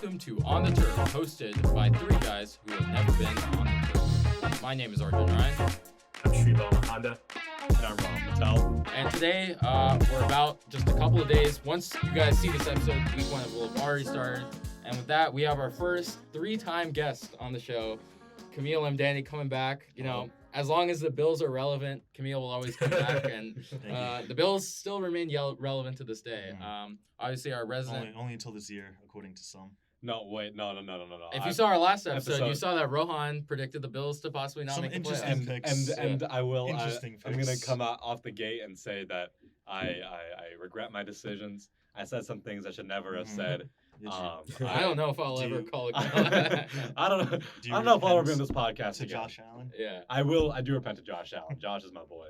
welcome to On the Turf, hosted by three guys who have never been on the turf. My name is Arjun Ryan. I'm Shribal Honda. And I'm Ron Patel. And today, we're about just a couple of days. Once you guys see this episode, week one will have already started. And with that, we have our first three-time guest on the show, Kamil Lemdani, coming back. You know, as long as the Bills are relevant, Kamil will always come back. And the Bills still remain relevant to this day. Obviously, our resident... Only until this year, according to some. No. If you saw our last episode, you saw that Rohan predicted the Bills to possibly not make the playoffs. And I will. I'm going to come out off the gate and say that I regret my decisions. I said some things I should never have said. I don't know if I'll ever call it. I don't know if I'll ever be on this podcast to again. Josh Allen. Yeah, I will. I do repent to Josh Allen. Josh is my boy.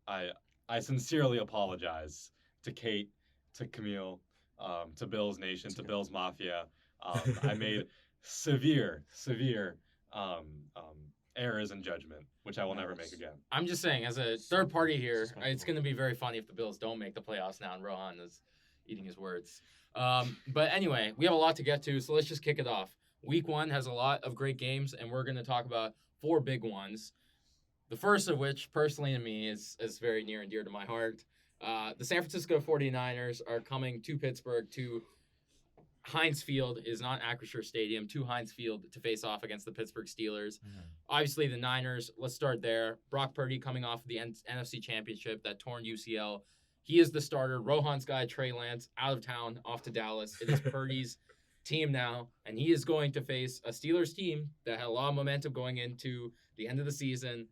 I sincerely apologize to Kate, to Kamil, to Bills Nation, to Bills Mafia. I made severe errors in judgment, which I will never make again. I'm just saying, as a third party here, it's going to be very funny if the Bills don't make the playoffs now, and Rohan is eating his words. But anyway, we have a lot to get to, so let's just kick it off. Week one has a lot of great games, and we're going to talk about four big ones. The first of which, personally to me, is very near and dear to my heart. The San Francisco 49ers are coming to Pittsburgh to Heinz Field, is not Acrisure Stadium, to Heinz Field to face off against the Pittsburgh Steelers. Obviously, the Niners, let's start there. Brock Purdy coming off of the NFC Championship, that torn UCL. He is the starter. Rohan's guy, Trey Lance, out of town, off to Dallas. It is Purdy's team now, and he is going to face a Steelers team that had a lot of momentum going into the end of the season,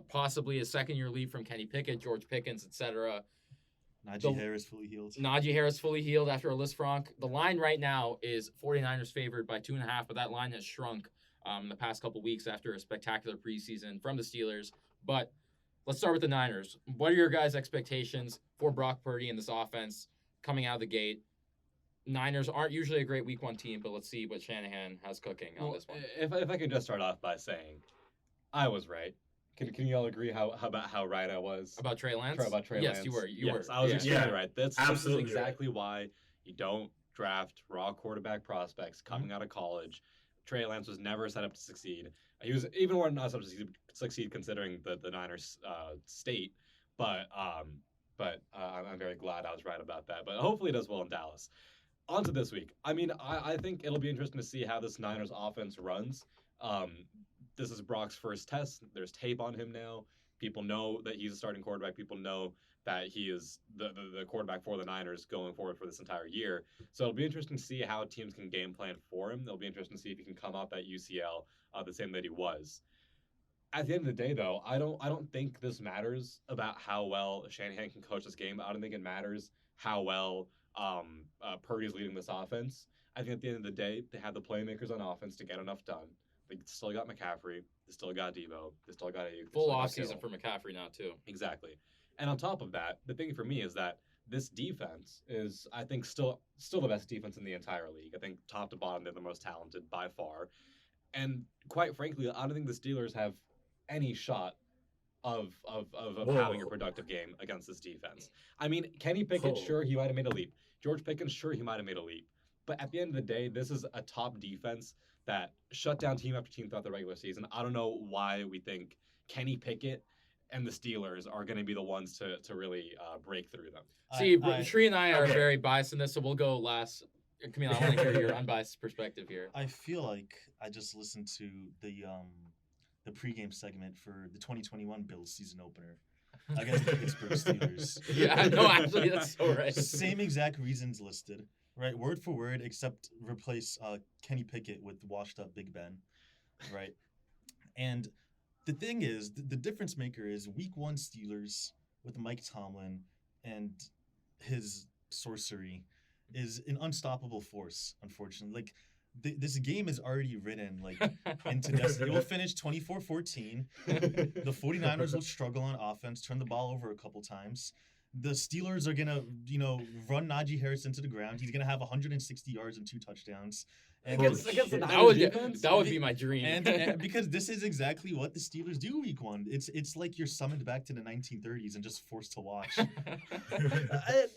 possibly a second-year lead from Kenny Pickett, George Pickens, etc. Najee Harris fully healed after a Lisfranc. The line right now is 49ers favored by 2.5, but that line has shrunk in the past couple weeks after a spectacular preseason from the Steelers. But let's start with the Niners. What are your guys' expectations for Brock Purdy and this offense coming out of the gate? Niners aren't usually a great week one team, but let's see what Shanahan has cooking on this one. If I could just start off by saying I was right. Can you all agree about how right I was? About Trey Lance? About Trey Lance? Yes, you were. Yes, I was extremely right. This is exactly right. Why you don't draft raw quarterback prospects coming out of college. Trey Lance was never set up to succeed. He was even more not set up to succeed considering the Niners' state. But I'm very glad I was right about that. But hopefully it does well in Dallas. On to this week. I mean, I think it'll be interesting to see how this Niners offense runs. This is Brock's first test. There's tape on him now. People know that he's a starting quarterback. People know that he is the quarterback for the Niners going forward for this entire year. So it'll be interesting to see how teams can game plan for him. It'll be interesting to see if he can come up at UCL the same that he was. At the end of the day, though, I don't think this matters about how well Shanahan can coach this game. I don't think it matters how well Purdy's leading this offense. I think at the end of the day, they have the playmakers on offense to get enough done. They still got McCaffrey. They still got Debo. They still got Ayuk. Full offseason for McCaffrey now, too. Exactly. And on top of that, the thing for me is that this defense is, I think, still the best defense in the entire league. I think top to bottom, they're the most talented by far. And quite frankly, I don't think the Steelers have any shot of having a productive game against this defense. I mean, Kenny Pickett, sure, he might have made a leap. George Pickens, sure, he might have made a leap. But at the end of the day, this is a top defense that shut down team after team throughout the regular season. I don't know why we think Kenny Pickett and the Steelers are going to be the ones to really break through them. See, Shree and I are very biased in this, so we'll go last. Kamil, I want to hear your unbiased perspective here. I feel like I just listened to the pregame segment for the 2021 Bills season opener against the Pittsburgh Steelers. Yeah, no, actually, that's so right. Same exact reasons listed. Right, word for word, except replace Kenny Pickett with washed-up Big Ben, right? And the thing is, the difference maker is Week 1 Steelers with Mike Tomlin and his sorcery is an unstoppable force, unfortunately. Like, this game is already written, like, into destiny. It will finish 24-14. The 49ers will struggle on offense, turn the ball over a couple times. The Steelers are going to, run Najee Harris into the ground. He's going to have 160 yards and 2 touchdowns. And Against the that would be my dream. And because this is exactly what the Steelers do week one. It's like you're summoned back to the 1930s and just forced to watch.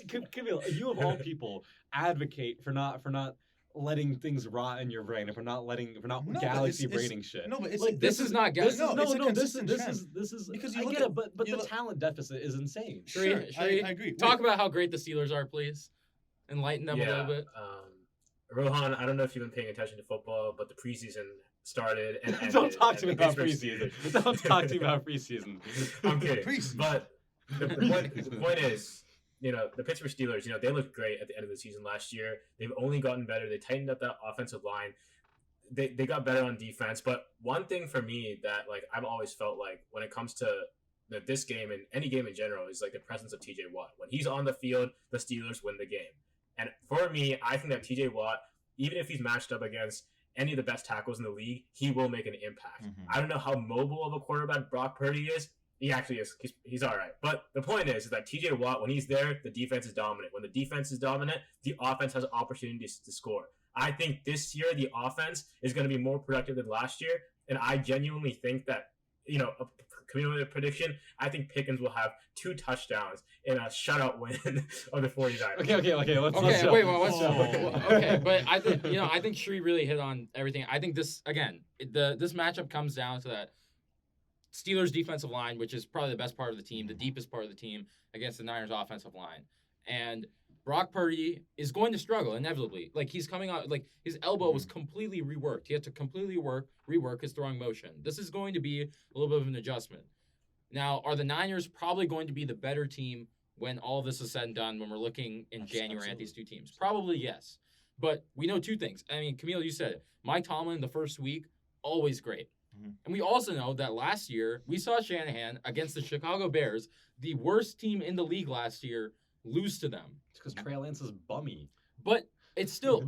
Kamil, you of all people advocate for not letting things rot in your brain, if we're not No, but galaxy it's- braining shit. No, but it's Like, This is not This is, no, it's a consistent this trend. is Because because you I look get at- it, but you the look- talent deficit is insane. Should we- Sure, should we I agree. Talk about how great the Steelers are, please. Enlighten them a little bit. Rohan, I don't know if you've been paying attention to football, but the preseason started and ended. Don't talk to me and about Pittsburgh- preseason. Don't talk to me about preseason. I'm kidding. Preseason. But the point is, the Pittsburgh Steelers, they looked great at the end of the season last year. They've only gotten better. They tightened up that offensive line. They got better on defense. But one thing for me that I've always felt like when it comes to this game and any game in general is the presence of TJ Watt. When he's on the field, the Steelers win the game. And for me, I think that TJ Watt, even if he's matched up against any of the best tackles in the league, he will make an impact. Mhm. I don't know how mobile of a quarterback Brock Purdy is. He actually is. He's all right. But the point is that TJ Watt, when he's there, the defense is dominant. When the defense is dominant, the offense has opportunities to score. I think this year the offense is going to be more productive than last year. And I genuinely think that, a community prediction, I think Pickens will have 2 touchdowns in a shutout win of the 49ers. Okay. Let's Okay, go. wait, well, let's Oh. okay, but I think I think Shree really hit on everything. I think this matchup comes down to that Steelers defensive line, which is probably the best part of the team, the deepest part of the team, against the Niners offensive line. And Brock Purdy is going to struggle inevitably. He's coming out, his elbow was completely reworked. He had to completely rework his throwing motion. This is going to be a little bit of an adjustment. Now, are the Niners probably going to be the better team when all this is said and done, when we're looking in January at these two teams? Probably yes. But we know 2 things. I mean, Kamil, you said it. Mike Tomlin, the first week, always great. Mhm. And we also know that last year, we saw Shanahan against the Chicago Bears, the worst team in the league last year, lose to them. It's because Trey Lance is bummy. But it's still,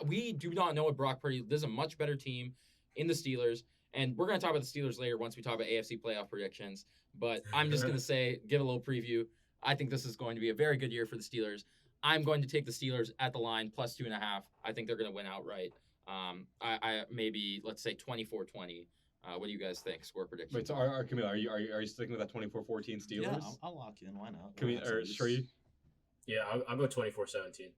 we do not know what Brock Purdy. There's a much better team in the Steelers, and we're going to talk about the Steelers later once we talk about AFC playoff predictions. But I'm just going to say, give a little preview. I think this is going to be a very good year for the Steelers. I'm going to take the Steelers at the line plus 2.5. I think they're going to win outright. I maybe let's say 24-20. What do you guys think? Score prediction. Wait, so Kamil, are you sticking with that 24-14 Steelers? Yeah, I'll lock in. Why not? Kamil or Shree? Yeah, I'll go 24-17.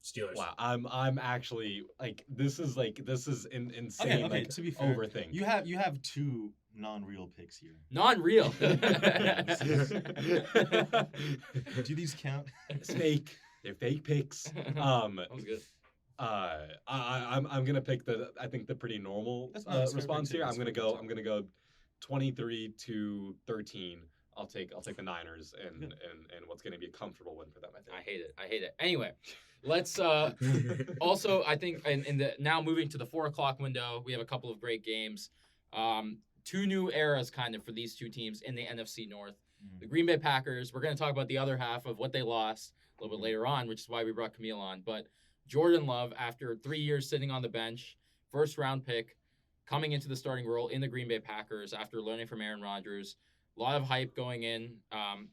Steelers. Wow, I'm actually this is insane. Okay, to be fair, overthink. you have 2 non-real picks here. Non-real. Do these count? It's fake. They're fake picks. That was good. I'm gonna pick the pretty normal That's fair response pick, here. too. I'm gonna go 23-13. I'll take the Niners and what's gonna be a comfortable win for them. I think. I hate it. Anyway, let's also, I think in the now moving to the 4:00 window, we have a couple of great games. 2 new eras kind of for these 2 teams in the NFC North. The Green Bay Packers. We're going to talk about the other half of what they lost a little bit later on, which is why we brought Kamil on. But Jordan Love, after 3 years sitting on the bench, first round pick, coming into the starting role in the Green Bay Packers after learning from Aaron Rodgers. A lot of hype going in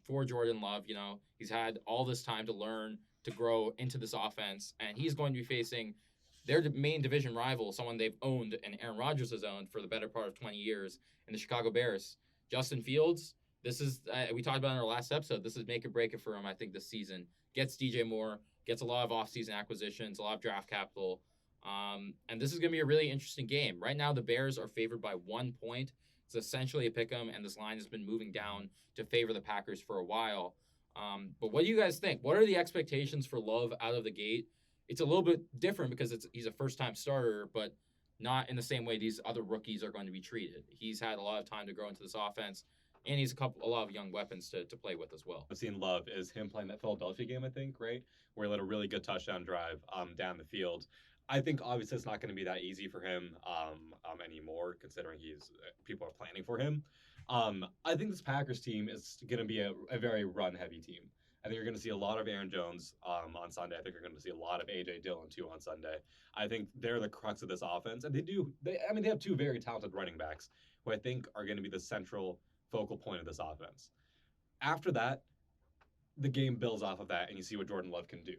for Jordan Love. He's had all this time to learn, to grow into this offense, and he's going to be facing their main division rival, someone they've owned and Aaron Rodgers has owned for the better part of 20 years, in the Chicago Bears. Justin Fields, this is, we talked about in our last episode, this is make or break it for him, I think, this season. Gets DJ Moore, gets a lot of offseason acquisitions, a lot of draft capital, and this is going to be a really interesting game. Right now, the Bears are favored by 1 point. It's essentially a pick 'em, and this line has been moving down to favor the Packers for a while. But what do you guys think? What are the expectations for Love out of the gate? It's a little bit different because he's a first-time starter, but not in the same way these other rookies are going to be treated. He's had a lot of time to grow into this offense, and he's a lot of young weapons to play with as well. I've seen Love is him playing that Philadelphia game, I think, right? Where he led a really good touchdown drive down the field. I think obviously it's not going to be that easy for him anymore, considering people are planning for him. I think this Packers team is going to be a very run-heavy team. I think you're going to see a lot of Aaron Jones on Sunday. I think you're going to see a lot of A.J. Dillon, too, on Sunday. I think they're the crux of this offense. And they have 2 very talented running backs who I think are going to be the central focal point of this offense. After that, the game builds off of that, and you see what Jordan Love can do.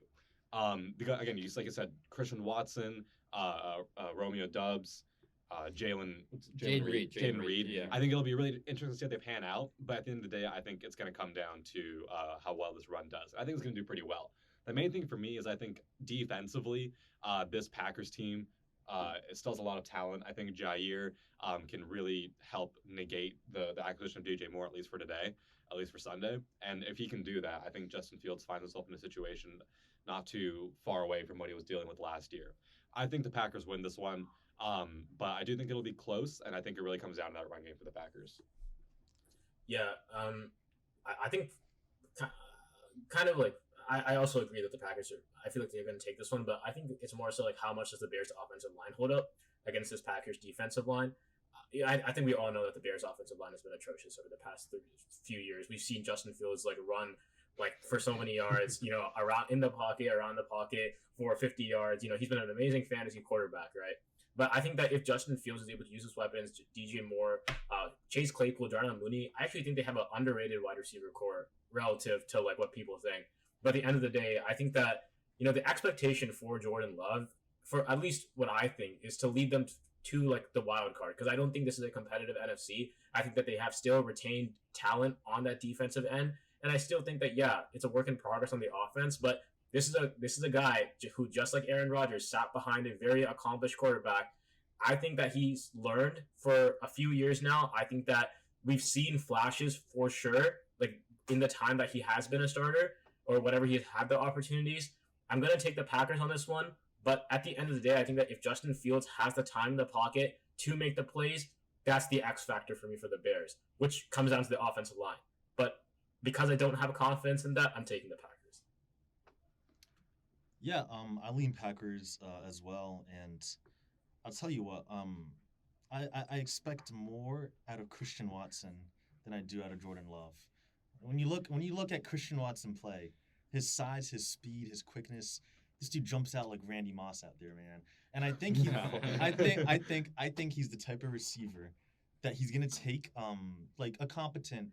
Because, again, like I said, Christian Watson, Romeo Doubs, Jaden Reed. Yeah. I think it'll be really interesting to see how they pan out. But at the end of the day, I think it's going to come down to how well this run does. I think it's going to do pretty well. The main thing for me is I think defensively, this Packers team it still has a lot of talent. I think Jair can really help negate the acquisition of DJ Moore, at least for today, at least for Sunday. And if he can do that, I think Justin Fields finds himself in a situation not too far away from what he was dealing with last year. I think the Packers win this one, but I do think it'll be close, and I think it really comes down to that run game for the Packers. Yeah, I think kind of like I also agree that the Packers are. I feel like they're going to take this one, but I think it's more so like how much does the Bears' offensive line hold up against this Packers' defensive line? I think we all know that the Bears' offensive line has been atrocious over the past few years. We've seen Justin Fields like run like for so many yards, around the pocket for 50 yards. He's been an amazing fantasy quarterback, right? But I think that if Justin Fields is able to use his weapons, DJ Moore, Chase Claypool, Darnell Mooney, I actually think they have an underrated wide receiver core relative to like what people think. But at the end of the day, I think that the expectation for Jordan Love, for at least what I think, is to lead them to like the wild card, because I don't think this is a competitive NFC. I think that they have still retained talent on that defensive end, and I still think that it's a work in progress on the offense, but this is a guy who, just like Aaron Rodgers, sat behind a very accomplished quarterback. I think that he's learned for a few years now. I think that we've seen flashes for sure, like in the time that he has been a starter or whatever he's had the opportunities. I'm going to take the Packers on this one, but at the end of the day, I think that if Justin Fields has the time in the pocket to make the plays, that's the X factor for me for the Bears, which comes down to the offensive line. But because I don't have confidence in that, I'm taking the Packers. Yeah, I lean Packers as well, and I'll tell you what, I expect more out of Christian Watson than I do out of Jordan Love. When you look at Christian Watson play, his size, his speed, his quickness, this dude jumps out like Randy Moss out there, man. And I think I think he's the type of receiver that he's gonna take like a competent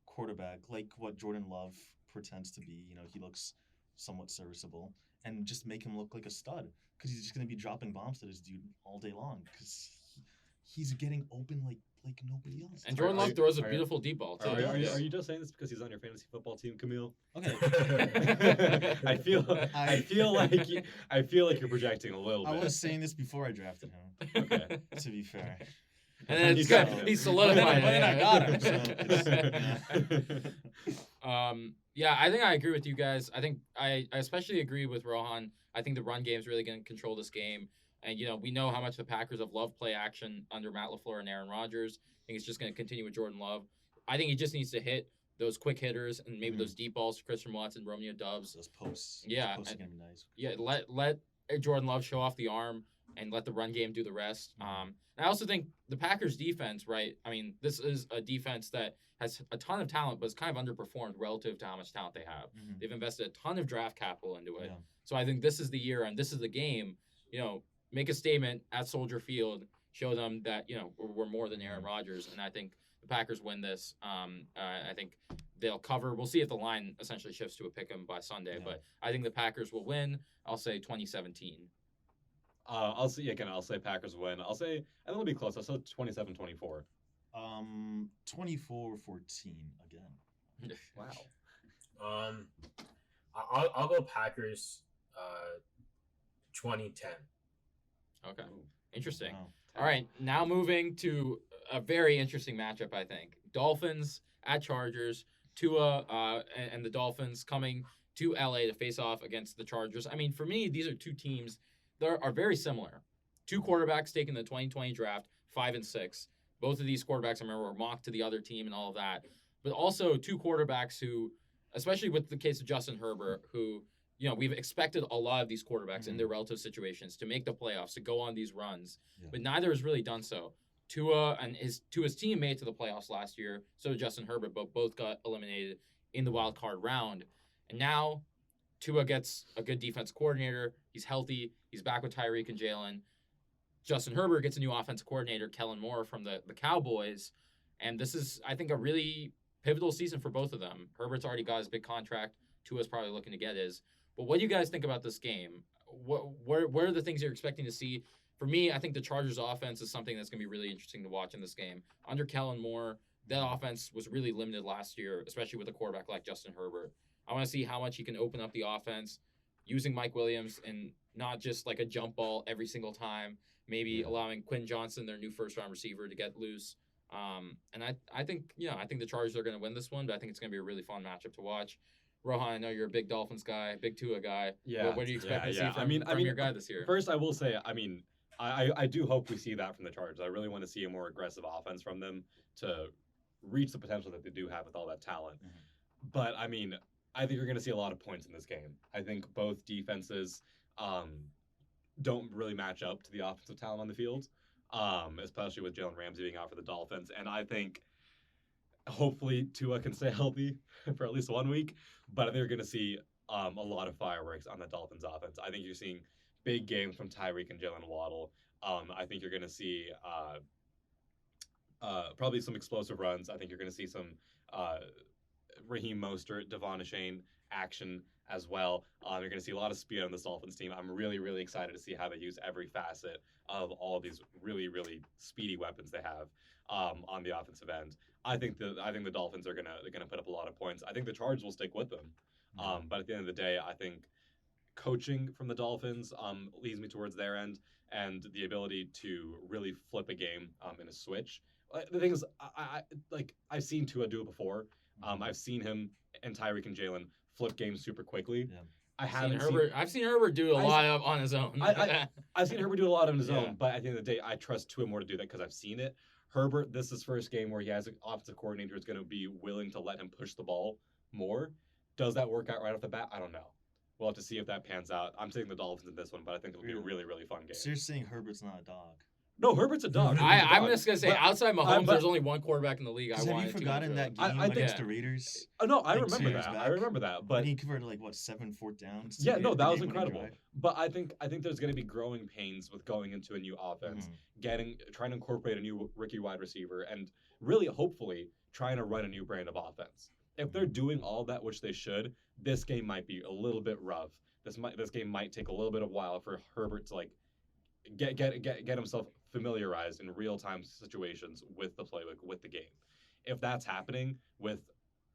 quarterback, like what Jordan Love pretends to be. He looks somewhat serviceable, and just make him look like a stud, because he's just gonna be dropping bombs to this dude all day long, because he's getting open like nobody else. And Jordan Love throws a beautiful deep ball too. Are you just saying this because he's on your fantasy football team, Kamil? Okay. I feel like you're projecting a little bit. I was saying this before I drafted him. Okay. To be fair. And then it's good. He's solidified. But then I got him. So yeah, I think I agree with you guys. I think I especially agree with Rohan. I think the run game is really going to control this game. And, we know how much the Packers have loved play action under Matt LaFleur and Aaron Rodgers. I think it's just going to continue with Jordan Love. I think he just needs to hit those quick hitters and maybe those deep balls to Christian Watson, Romeo Doubs. Those posts. Yeah. Those posts are going to be nice. Yeah, let Jordan Love show off the arm and let the run game do the rest. I also think the Packers defense, right? I mean, this is a defense that has a ton of talent, but it's kind of underperformed relative to how much talent they have. Mm-hmm. They've invested a ton of draft capital into it. Yeah. So I think this is the year and this is the game, make a statement at Soldier Field, show them that, we're more than Aaron Rodgers. And I think the Packers win this. I think they'll cover. We'll see if the line essentially shifts to a pick 'em by Sunday, but I think the Packers will win. I'll say 2017. I'll say Packers win. I think it'll be close. I'll say 27-24. 24-14 again. Wow. I'll go Packers 2010. Okay. Interesting. Wow. All right. Now moving to a very interesting matchup, I think. Dolphins at Chargers. Tua and the Dolphins coming to LA to face off against the Chargers. I mean, for me, these are two teams that are very similar. Two quarterbacks taken in the 2020 draft, 5 and 6. Both of these quarterbacks, I remember, were mocked to the other team and all of that. But also two quarterbacks who, especially with the case of Justin Herbert, who, we've expected a lot of these quarterbacks in their relative situations to make the playoffs, to go on these runs. Yeah. But neither has really done so. Tua and Tua's team made it to the playoffs last year, so did Justin Herbert, but both got eliminated in the wild card round. And now Tua gets a good defense coordinator. He's healthy. He's back with Tyreek and Jalen. Justin Herbert gets a new offensive coordinator, Kellen Moore from the Cowboys. And this is, I think, a really pivotal season for both of them. Herbert's already got his big contract. Tua's probably looking to get his. But what do you guys think about this game? What are the things you're expecting to see? For me, I think the Chargers offense is something that's going to be really interesting to watch in this game. Under Kellen Moore, that offense was really limited last year, especially with a quarterback like Justin Herbert. I want to see how much he can open up the offense. using Mike Williams and not just like a jump ball every single time. Maybe allowing Quinn Johnson, their new first-round receiver, to get loose. And I think the Chargers are going to win this one, but I think it's going to be a really fun matchup to watch. Rohan, I know you're a big Dolphins guy, big Tua guy. Yeah. What do you expect to see from your guy this year? First, I will say, I do hope we see that from the Chargers. I really want to see a more aggressive offense from them to reach the potential that they do have with all that talent. Mm-hmm. But, I think you're going to see a lot of points in this game. I think both defenses don't really match up to the offensive talent on the field, especially with Jalen Ramsey being out for the Dolphins. And I think hopefully Tua can stay healthy for at least 1 week, but I think you're going to see a lot of fireworks on the Dolphins offense. I think you're seeing big games from Tyreek and Jalen Waddle. I think you're going to see probably some explosive runs. I think you're going to see some Raheem Mostert, Devon Achane action as well. You're going to see a lot of speed on this Dolphins team. I'm really, really excited to see how they use every facet of all these really, really speedy weapons they have on the offensive end. I think the Dolphins are gonna put up a lot of points. I think the Chargers will stick with them. But at the end of the day, I think coaching from the Dolphins leads me towards their end, and the ability to really flip a game in a switch. The thing is, I've seen Tua do it before. I've seen him and Tyreek and Jalen flip games super quickly. Yeah. I've seen Herbert do a lot on his own. I've seen Herbert do a lot on his own, but at the end of the day, I trust Tua more to do that because I've seen it. Herbert, this is his first game where he has an offensive coordinator who's going to be willing to let him push the ball more. Does that work out right off the bat? I don't know. We'll have to see if that pans out. I'm taking the Dolphins in this one, but I think it'll be a really, really fun game. So you're saying Herbert's not a dog? No, Herbert's a dog. I'm just going to say, outside Mahomes, there's only one quarterback in the league. Have you forgotten that game against the Raiders? Oh, no, I remember that. I remember that. But he converted 7 fourth downs? Yeah, no, that was incredible. But I think there's going to be growing pains with going into a new offense, trying to incorporate a new rookie wide receiver, and really, hopefully, trying to run a new brand of offense. If they're doing all that, which they should, this game might be a little bit rough. This game might take a little bit of a while for Herbert to get himself familiarized in real-time situations with the playbook, with the game. If that's happening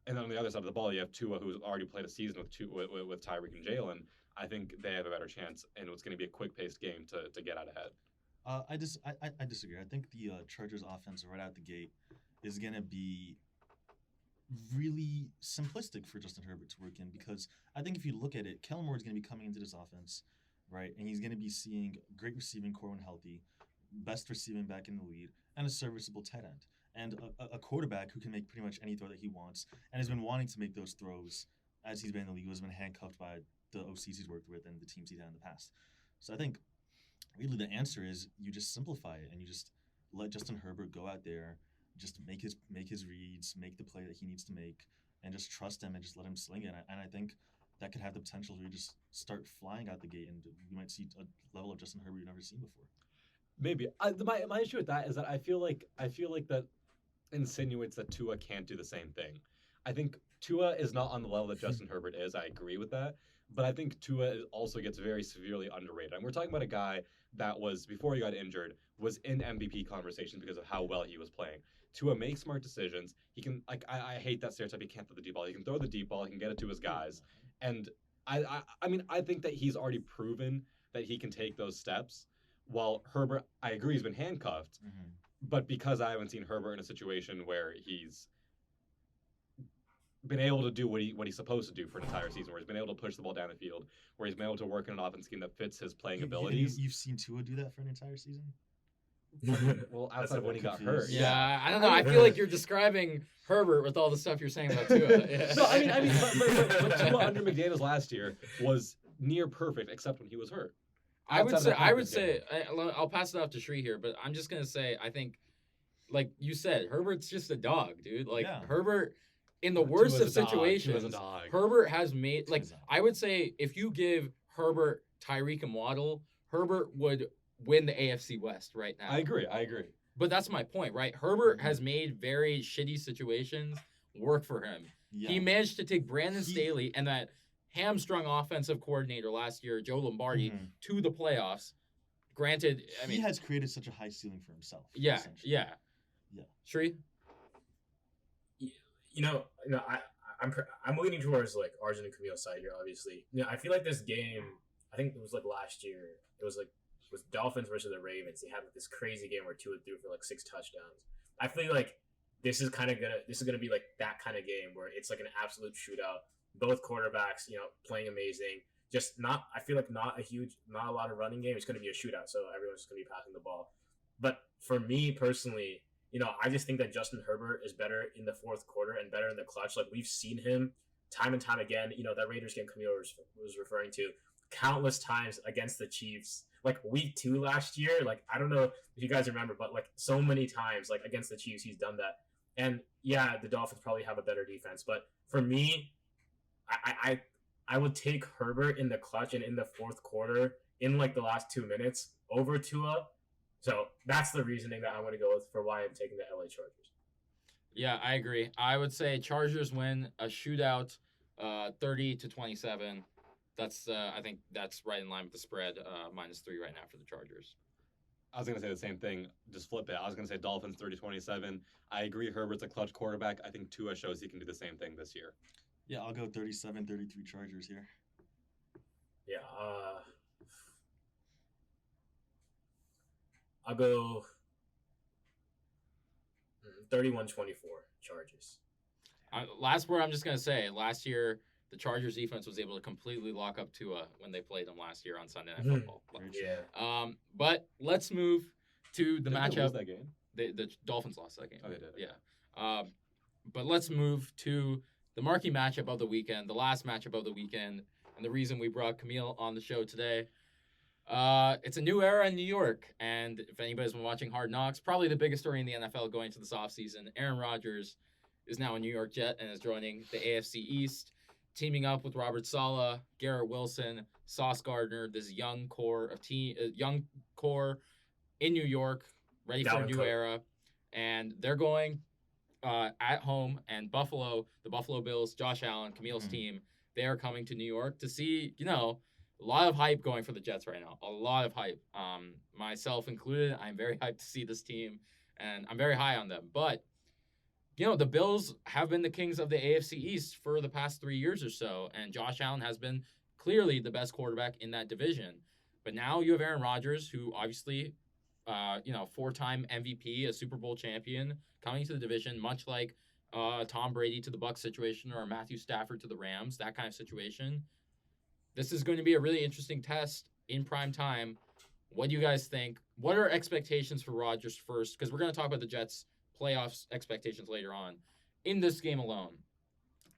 and on the other side of the ball, you have Tua, who's already played a season with Tyreek and Jalen, I think they have a better chance, and it's going to be a quick-paced game to get out ahead. I disagree. I think the Chargers offense right out the gate is going to be really simplistic for Justin Herbert to work in, because I think if you look at it, Kellen Moore is going to be coming into this offense, right? And he's going to be seeing great receiving core when healthy, best receiving back in the lead, and a serviceable tight end, and a quarterback who can make pretty much any throw that he wants, and has been wanting to make those throws as he's been in the league, has been handcuffed by the OCs he's worked with and the teams he's had in the past. So I think really the answer is you just simplify it and you just let Justin Herbert go out there, just make his reads, make the play that he needs to make, and just trust him and just let him sling it. And I think that could have the potential to just start flying out the gate, and you might see a level of Justin Herbert you've never seen before. Maybe. My issue with that is that I feel like that insinuates that Tua can't do the same thing. I think Tua is not on the level that Justin Herbert is. I agree with that. But I think Tua also gets very severely underrated. And we're talking about a guy that was, before he got injured, was in MVP conversations because of how well he was playing. Tua makes smart decisions. He can, I hate that stereotype, he can't throw the deep ball. He can throw the deep ball. He can get it to his guys. And I think that he's already proven that he can take those steps. While Herbert, I agree, he's been handcuffed. Mm-hmm. But because I haven't seen Herbert in a situation where he's been able to do what he's supposed to do for an entire season, where he's been able to push the ball down the field, where he's been able to work in an offense scheme that fits his playing abilities. You've seen Tua do that for an entire season? Well, outside of when he got hurt. Yeah, I don't know. I feel like you're describing Herbert with all the stuff you're saying about Tua. Yeah. No, I mean, but Tua under McDaniels last year was near perfect, except when he was hurt. I would say, I'll pass it off to Shri here, but I'm just gonna say, I think, like you said, Herbert's just a dog, dude. Herbert, in the worst of situations, Herbert has made, I would say, if you give Herbert, Tyreek, and Waddle, Herbert would win the AFC West right now. I agree. But that's my point, right? Herbert has made very shitty situations work for him. Yeah. He managed to take Brandon Staley and that hamstrung offensive coordinator last year, Joe Lombardi, to the playoffs. Granted, I mean, he has created such a high ceiling for himself. Yeah. Shri? I I'm leaning towards like Arjun and Camille's side here. Obviously, I feel like this game. I think it was like last year. It was Dolphins versus the Ravens. They had like this crazy game where Tua threw for like 6 touchdowns. I feel like this is gonna be like that kind of game where it's like an absolute shootout. Both quarterbacks, playing amazing. Just not. I feel like not a lot of running game. It's gonna be a shootout, so everyone's just gonna be passing the ball. But for me personally, I just think that Justin Herbert is better in the fourth quarter and better in the clutch. Like we've seen him time and time again. That Raiders game Camille was referring to countless times against the Chiefs. Like week 2 last year, like I don't know if you guys remember, but like so many times, like against the Chiefs, he's done that. And yeah, the Dolphins probably have a better defense, but for me, I would take Herbert in the clutch and in the fourth quarter in like the last 2 minutes over Tua. So that's the reasoning that I'm going to go with for why I'm taking the LA Chargers. Yeah, I agree. I would say Chargers win a shootout, 30-27. That's I think that's right in line with the spread, -3 right now for the Chargers. I was going to say the same thing, just flip it. I was going to say Dolphins 30-27. I agree Herbert's a clutch quarterback. I think Tua shows he can do the same thing this year. Yeah, I'll go 37-33 Chargers here. Yeah, I'll go 31-24 Chargers. Last word I'm just going to say, last year the Chargers defense was able to completely lock up Tua when they played them last year on Sunday Night Football. Yeah. But let's move to the matchup. They lose that game? The Dolphins lost that game. Oh, they did. Yeah. But let's move to the marquee matchup of the weekend, the last matchup of the weekend, and the reason we brought Kamil on the show today. It's a new era in New York, and if anybody's been watching Hard Knocks, probably the biggest story in the NFL going into this offseason. Aaron Rodgers is now a New York Jet and is joining the AFC East, teaming up with Robert Saleh, Garrett Wilson, Sauce Gardner, this young core in New York, ready for a new era. And they're going at home, and the Buffalo Bills, Josh Allen, Camille's team, they are coming to New York to see, a lot of hype going for the Jets right now. A lot of hype. Myself included, I'm very hyped to see this team, and I'm very high on them. But, the Bills have been the kings of the AFC East for the past 3 years or so, and Josh Allen has been clearly the best quarterback in that division. But now you have Aaron Rodgers, who obviously, 4-time MVP, a Super Bowl champion, coming to the division, much like Tom Brady to the Bucs situation or Matthew Stafford to the Rams, that kind of situation. This is going to be a really interesting test in prime time. What do you guys think? What are expectations for Rodgers first? Because we're going to talk about the Jets' playoffs expectations later on. In this game alone,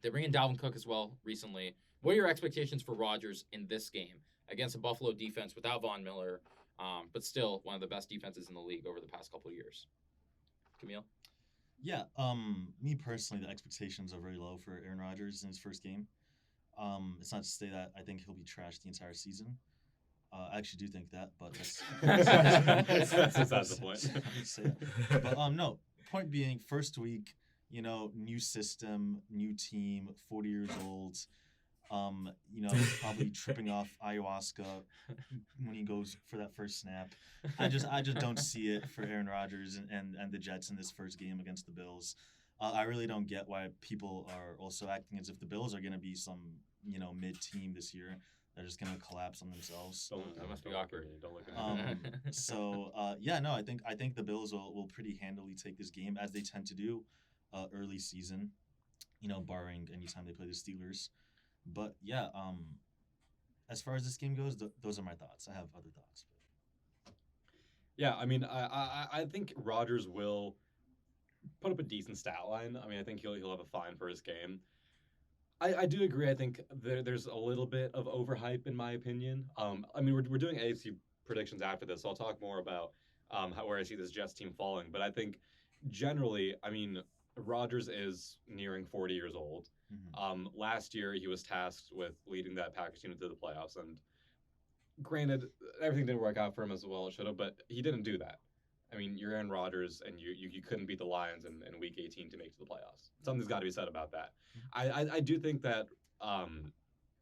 they bring in Dalvin Cook as well recently. What are your expectations for Rodgers in this game against a Buffalo defense without Von Miller, but still one of the best defenses in the league over the past couple of years? Kamil? Yeah, me personally, the expectations are very low for Aaron Rodgers in his first game. It's not to say that I think he'll be trashed the entire season. I actually do think that, but that's besides the point. But no, point being, first week, new system, new team, 40 years old. Probably tripping off ayahuasca when he goes for that first snap. I just don't see it for Aaron Rodgers and the Jets in this first game against the Bills. I really don't get why people are also acting as if the Bills are going to be some, mid-team this year. They're just going to collapse on themselves. That must be awkward. Don't look at it. I think the Bills will pretty handily take this game, as they tend to do early season, barring any time they play the Steelers. But yeah, as far as this game goes, those are my thoughts. I have other thoughts. Yeah, I mean, I think Rodgers will put up a decent stat line. I mean, I think he'll have a fine first game. I do agree. I think there's a little bit of overhype in my opinion. I mean, we're doing AFC predictions after this, so I'll talk more about where I see this Jets team falling. But I think generally, I mean, Rodgers is nearing 40 years old. Mm-hmm. Last year, he was tasked with leading that Packers team to the playoffs, and granted, everything didn't work out for him as well as it should have, but he didn't do that. I mean, you're Aaron Rodgers, and you couldn't beat the Lions in Week 18 to make it to the playoffs. Something's got to be said about that. I do think that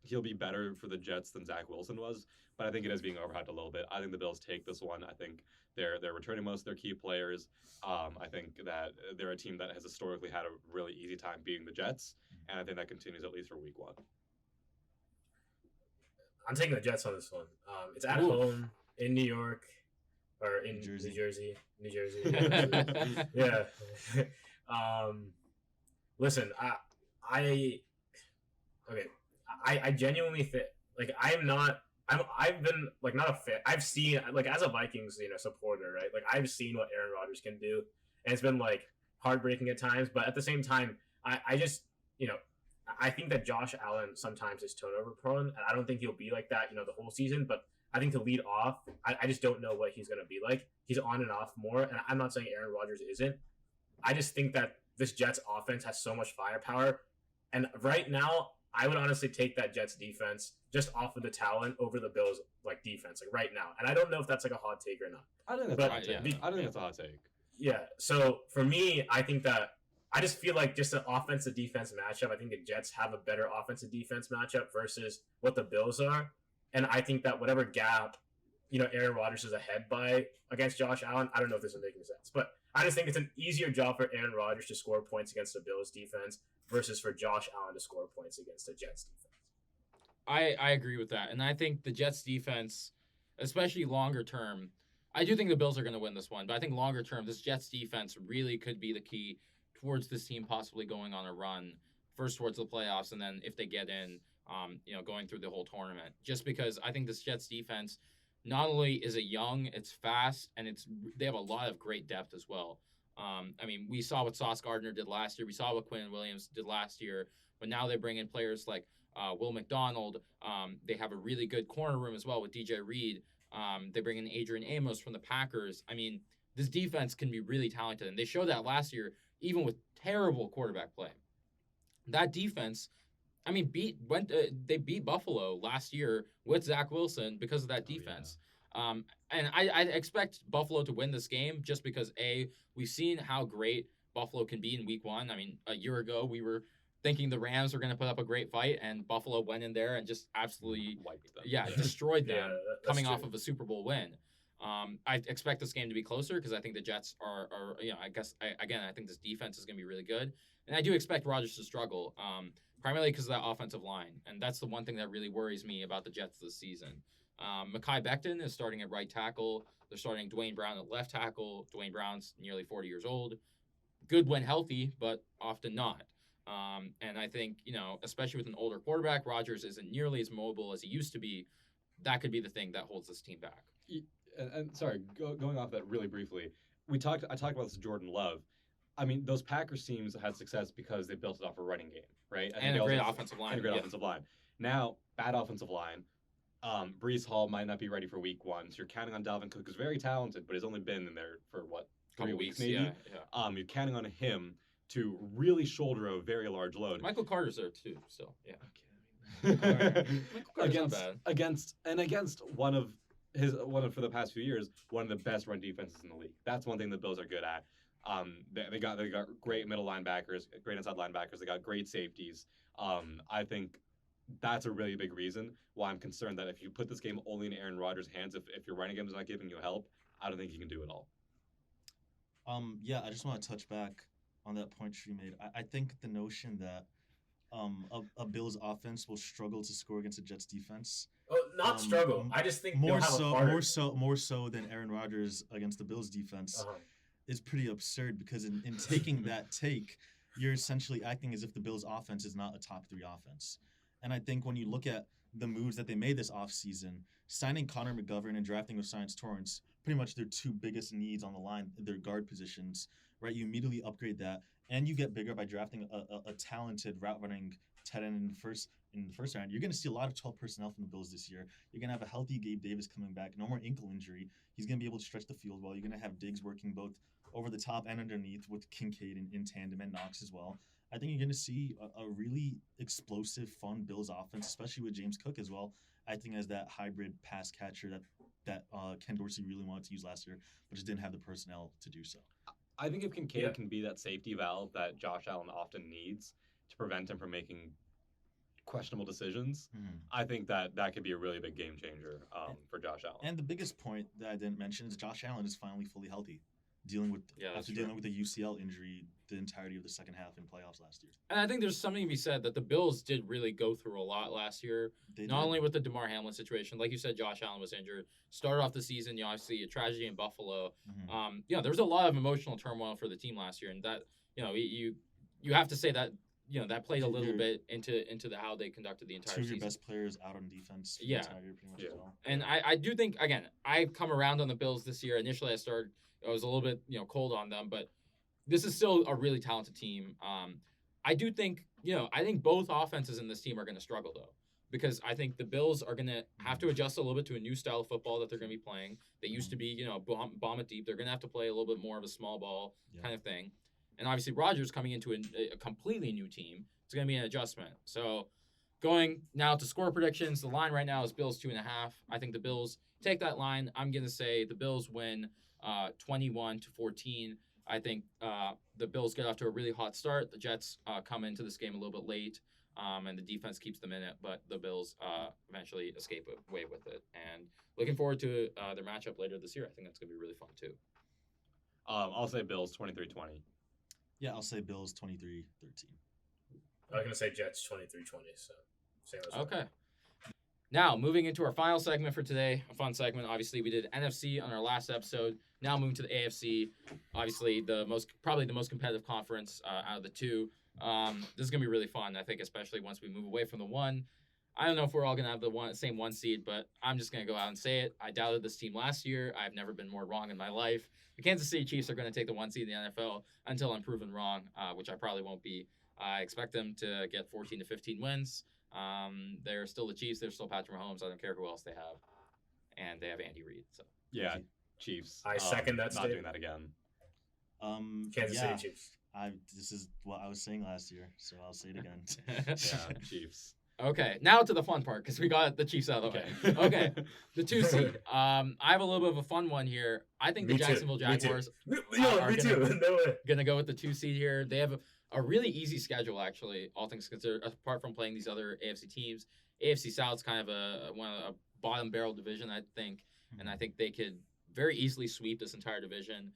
he'll be better for the Jets than Zach Wilson was, but I think it is being overhyped a little bit. I think the Bills take this one. I think they're returning most of their key players. I think that they're a team that has historically had a really easy time beating the Jets, and I think that continues at least for week 1. I'm taking the Jets on this one. It's at Ooh. home in New York or in New Jersey. Yeah. Listen, I genuinely think I've been like not a fan. I've seen like as a Vikings supporter, right? Like I've seen what Aaron Rodgers can do, and it's been like heartbreaking at times. But at the same time, I just I think that Josh Allen sometimes is turnover prone, and I don't think he'll be like that the whole season. But I think to lead off, I just don't know what he's going to be like. He's on and off more, and I'm not saying Aaron Rodgers isn't. I just think that this Jets offense has so much firepower, and right now, I would honestly take that Jets defense just off of the talent over the Bills like defense, like right now. And I don't know if that's like a hot take or not. I think that's a hot take. I don't think that's a hot take. Yeah. So for me, I think that I just feel like just an offensive defense matchup. I think the Jets have a better offensive defense matchup versus what the Bills are. And I think that whatever gap, Aaron Rodgers is ahead by against Josh Allen, I don't know if this is making sense, but I just think it's an easier job for Aaron Rodgers to score points against the Bills defense versus for Josh Allen to score points against the Jets defense. I agree with that. And I think the Jets defense, especially longer term, I do think the Bills are going to win this one, but I think longer term, this Jets defense really could be the key towards this team possibly going on a run, first towards the playoffs, and then if they get in, going through the whole tournament. Just because I think this Jets defense, not only is it young, it's fast, and they have a lot of great depth as well. I mean, we saw what Sauce Gardner did last year. We saw what Quinn Williams did last year. But now they bring in players like Will McDonald. They have a really good corner room as well with DJ Reed. They bring in Adrian Amos from the Packers. I mean, this defense can be really talented. And they showed that last year, even with terrible quarterback play. That defense, I mean, they beat Buffalo last year with Zach Wilson because of that defense. And I expect Buffalo to win this game just because, we've seen how great Buffalo can be in week 1. I mean, a year ago, we were thinking the Rams were going to put up a great fight, and Buffalo went in there and just absolutely wiped them. Destroyed them coming true. off of a Super Bowl win. I expect this game to be closer because I think the Jets are I think this defense is going to be really good. And I do expect Rodgers to struggle, primarily because of that offensive line. And that's the one thing that really worries me about the Jets this season. Mekhi Becton is starting at right tackle. They're starting Dwayne Brown at left tackle. Dwayne Brown's nearly 40 years old. Good when healthy, but often not. And I think, especially with an older quarterback, Rodgers isn't nearly as mobile as he used to be. That could be the thing that holds this team back. And sorry, going off that really briefly, I talked about this with Jordan Love. I mean, those Packers teams had success because they built it off a running game, right? And a great offensive line. Offensive line. Now, bad offensive line. Breece Hall might not be ready for week 1, so you're counting on Dalvin Cook, who's very talented, but he's only been in there for, 3 weeks maybe? Yeah. You're counting on him to really shoulder a very large load. Michael Carter's there, too, still. Yeah. Okay. Michael Carter's not bad. Against one of for the past few years, one of the best run defenses in the league. That's one thing the Bills are good at. They got great middle linebackers, great inside linebackers. They got great safeties. I think that's a really big reason why I'm concerned that if you put this game only in Aaron Rodgers' hands, if your running game is not giving you help, I don't think he can do it all. I just want to touch back on that point you made. I think the notion that a Bills offense will struggle to score against a Jets defense. Oh, not struggle. I just think more so than Aaron Rodgers against the Bills defense is pretty absurd because in taking that take, you're essentially acting as if the Bills offense is not a top 3 offense. And I think when you look at the moves that they made this offseason, signing Connor McGovern and drafting Osiris Torrance, pretty much their 2 biggest needs on the line, their guard positions, right? You immediately upgrade that, and you get bigger by drafting a talented route-running tight end in the first round. You're going to see a lot of 12 personnel from the Bills this year. You're going to have a healthy Gabe Davis coming back, no more ankle injury. He's going to be able to stretch the field well. You're going to have Diggs working both over the top and underneath with Kincaid in tandem and Knox as well. I think you're going to see a really explosive, fun Bills offense, especially with James Cook as well, acting as that hybrid pass catcher that Ken Dorsey really wanted to use last year, but just didn't have the personnel to do so. I think if Kincaid can be that safety valve that Josh Allen often needs to prevent him from making questionable decisions, Mhm. I think that could be a really big game changer for Josh Allen. And the biggest point that I didn't mention is Josh Allen is finally fully healthy, dealing with Yeah, that's after true. dealing with a UCL injury the entirety of the second half in playoffs last year. And I think there's something to be said that the Bills did really go through a lot last year. They Not did. only with the DeMar Hamlin situation, like you said, Josh Allen was injured. Started off the season, obviously a tragedy in Buffalo. Mhm. There was a lot of emotional turmoil for the team last year, and that you have to say that that played a little Your- bit into how they conducted the entire Two of your season. best players out on defense for Yeah. the entire year pretty much Yeah. as well. And I do think, again, I've come around on the Bills this year. Initially, I was a little bit cold on them, but this is still a really talented team. I do think I think both offenses in this team are going to struggle though, because I think the Bills are going to have to adjust a little bit to a new style of football that they're going to be playing. They used to be bomb it deep. They're going to have to play a little bit more of a small ball kind of thing. And obviously Rodgers coming into a completely new team, it's going to be an adjustment. So going now to score predictions, the line right now is Bills 2.5. I think the Bills take that line. I'm going to say the Bills win 21-14. I think the Bills get off to a really hot start. The Jets come into this game a little bit late, and the defense keeps them in it, but the Bills eventually escape away with it. And looking forward to their matchup later this year. I think that's going to be really fun too. I'll say Bills 23-20. Yeah, I'll say Bills 23-13. I was gonna say Jets 23-20. So same as well. Okay. Now, moving into our final segment for today, a fun segment. Obviously, we did NFC on our last episode. Now moving to the AFC, obviously probably the most competitive conference out of the two. This is gonna be really fun. I think, especially once we move away from the one. I don't know if we're all gonna have the same one seed, but I'm just gonna go out and say it. I doubted this team last year. I've never been more wrong in my life. The Kansas City Chiefs are gonna take the one seed in the NFL until I'm proven wrong, which I probably won't be. I expect them to get 14 to 15 wins. They're still the Chiefs. They're still Patrick Mahomes. I don't care who else they have, and they have Andy Reid. So Yeah, Chiefs. I second that Not doing statement. that again. Kansas yeah, City Chiefs. This is what I was saying last year, so I'll say it again. Yeah, Chiefs. Okay, now to the fun part because we got the Chiefs out of the way. Okay, the 2 seed. I have a little bit of a fun one here. I think the Me too, Jacksonville me too. Jaguars Yo, me too. No way. gonna go with the 2 seed here. They have a really easy schedule, actually, all things considered. Apart from playing these other AFC teams, AFC South's kind of a bottom barrel division, I think, and I think they could very easily sweep this entire division.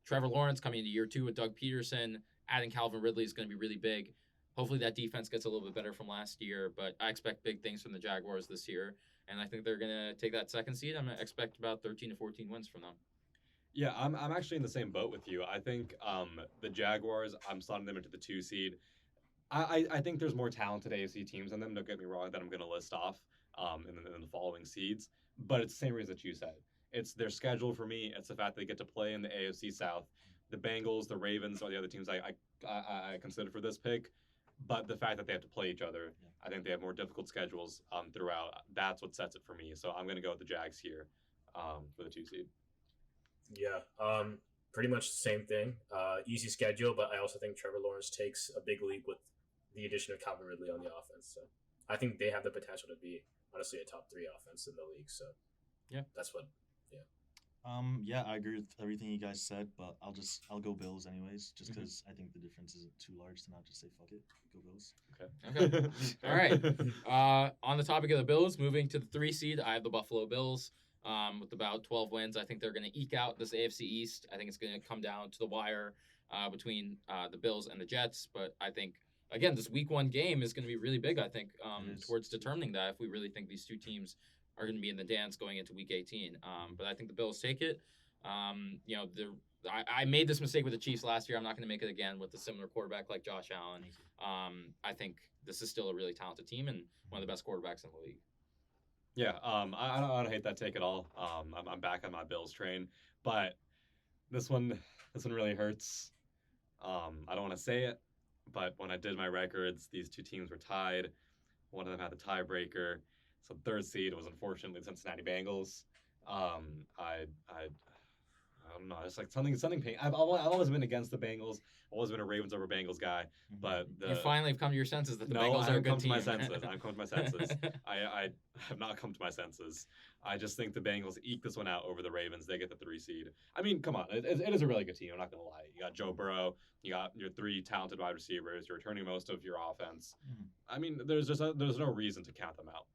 Trevor Lawrence coming into year 2 with Doug Peterson, adding Calvin Ridley is going to be really big. Hopefully that defense gets a little bit better from last year, but I expect big things from the Jaguars this year, and I think they're going to take that 2nd seed. I'm going to expect about 13 to 14 wins from them. Yeah, I'm actually in the same boat with you. I think the Jaguars, I'm slotting them into the 2 seed. I think there's more talented AFC teams than them. Don't get me wrong, that I'm going to list off in the following seeds. But it's the same reason that you said. It's their schedule for me. It's the fact that they get to play in the AFC South. The Bengals, the Ravens are the other teams I consider for this pick. But the fact that they have to play each other, I think they have more difficult schedules throughout. That's what sets it for me. So I'm going to go with the Jags here for the 2 seed. Yeah, pretty much the same thing. Easy schedule, but I also think Trevor Lawrence takes a big leap with the addition of Calvin Ridley on the offense. So I think they have the potential to be honestly a top 3 offense in the league. So Yeah. that's what. Yeah, I agree with everything you guys said, but I'll go Bills anyways, just Mm-hmm. because I think the difference isn't too large to not just say fuck it, go Bills. Okay. All right. On the topic of the Bills, moving to the 3 seed, I have the Buffalo Bills with about 12 wins. I think they're going to eke out this AFC East. I think it's going to come down to the wire between the Bills and the Jets. But I think, again, this Week 1 game is going to be really big, I think, It is. towards determining that if we really think these two teams are going to be in the dance going into Week 18. But I think the Bills take it. I made this mistake with the Chiefs last year. I'm not going to make it again with a similar quarterback like Josh Allen. I think this is still a really talented team and one of the best quarterbacks in the league. Yeah, I don't hate that take at all. I'm back on my Bills train, but this one really hurts. I don't want to say it, but when I did my records, these two teams were tied. One of them had the tiebreaker. So 3rd seed was unfortunately the Cincinnati Bengals. don't know. It's like something pain. I've always been against the Bengals. I've always been a Ravens over Bengals guy. But You finally have come to your senses that the no, Bengals are a I've good come to team. my senses. I've come to my senses. I have not come to my senses. I just think the Bengals eke this one out over the Ravens. They get the 3 seed. I mean, come on. It is a really good team. I'm not going to lie. You got Joe Burrow. You got your 3 talented wide receivers. You're returning most of your offense. I mean, there's no reason to count them out.